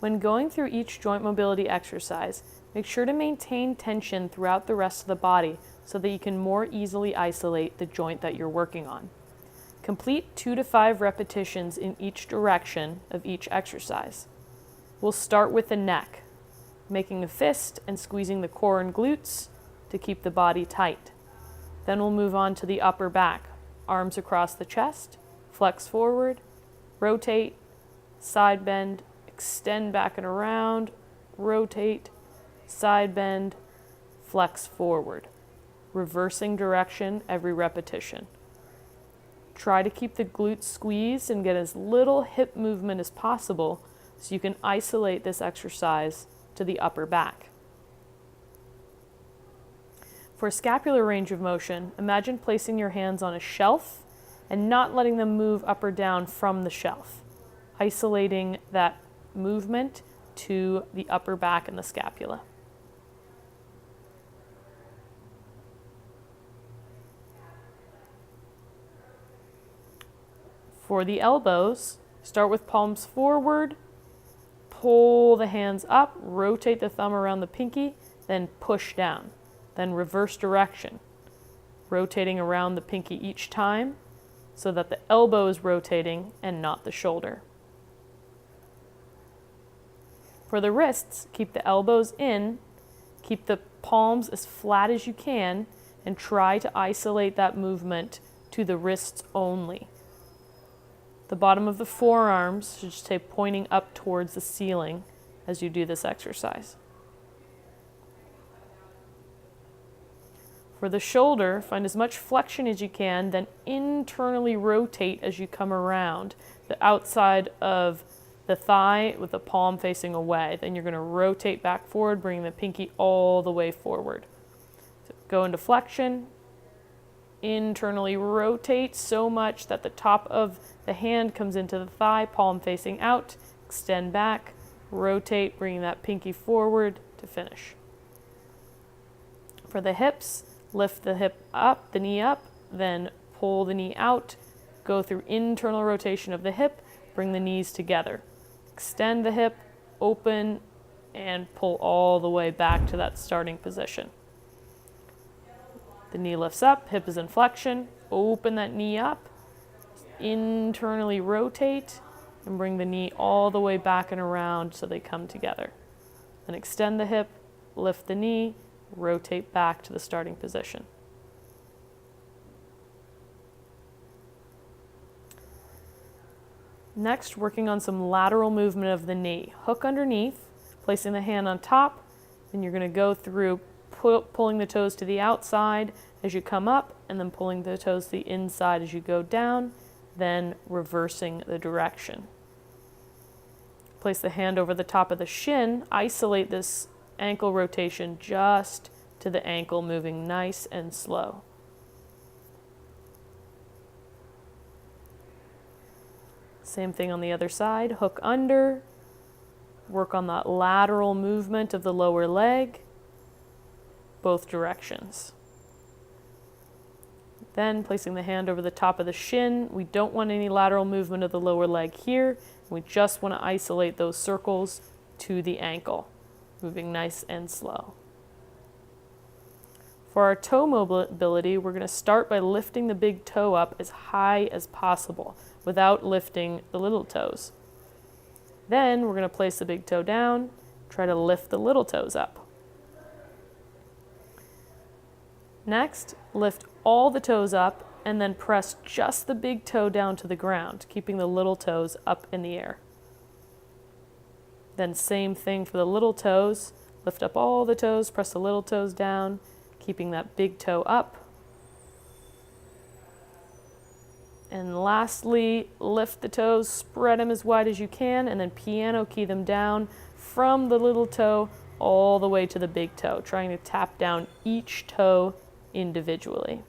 When going through each joint mobility exercise, make sure to maintain tension throughout the rest of the body so that you can more easily isolate the joint that you're working on. Complete 2 to 5 repetitions in each direction of each exercise. We'll start with the neck, making a fist and squeezing the core and glutes to keep the body tight. Then we'll move on to the upper back, arms across the chest, flex forward, rotate, side bend, extend back and around, rotate, side bend, flex forward, reversing direction every repetition. Try to keep the glutes squeezed and get as little hip movement as possible so you can isolate this exercise to the upper back. For scapular range of motion, imagine placing your hands on a shelf and not letting them move up or down from the shelf, isolating that movement to the upper back and the scapula. For the elbows, start with palms forward, pull the hands up, rotate the thumb around the pinky, then push down. Then reverse direction, rotating around the pinky each time so that the elbow is rotating and not the shoulder. For the wrists, keep the elbows in, keep the palms as flat as you can, and try to isolate that movement to the wrists only. The bottom of the forearms should stay pointing up towards the ceiling as you do this exercise. For the shoulder, find as much flexion as you can, then internally rotate as you come around the outside of the thigh with the palm facing away. Then you're going to rotate back forward, bringing the pinky all the way forward. So go into flexion, internally rotate so much that the top of the hand comes into the thigh, palm facing out, extend back, rotate, bringing that pinky forward to finish. For the hips, lift the hip up, the knee up, then pull the knee out, go through internal rotation of the hip, bring the knees together. Extend the hip, open, and pull all the way back to that starting position. The knee lifts up, hip is in flexion, open that knee up, internally rotate, and bring the knee all the way back and around so they come together. Then extend the hip, lift the knee, rotate back to the starting position. Next, working on some lateral movement of the knee. Hook underneath, placing the hand on top, and you're going to go through pulling the toes to the outside as you come up, and then pulling the toes to the inside as you go down, then reversing the direction. Place the hand over the top of the shin, isolate this ankle rotation just to the ankle, moving nice and slow. Same thing on the other side, hook under, work on that lateral movement of the lower leg, both directions. Then placing the hand over the top of the shin, we don't want any lateral movement of the lower leg here, we just want to isolate those circles to the ankle, moving nice and slow. For our toe mobility, we're going to start by lifting the big toe up as high as possible without lifting the little toes. Then we're going to place the big toe down, try to lift the little toes up. Next, lift all the toes up and then press just the big toe down to the ground, keeping the little toes up in the air. Then same thing for the little toes, lift up all the toes, press the little toes down, keeping that big toe up. And lastly, lift the toes, spread them as wide as you can, and then piano key them down from the little toe all the way to the big toe, trying to tap down each toe individually.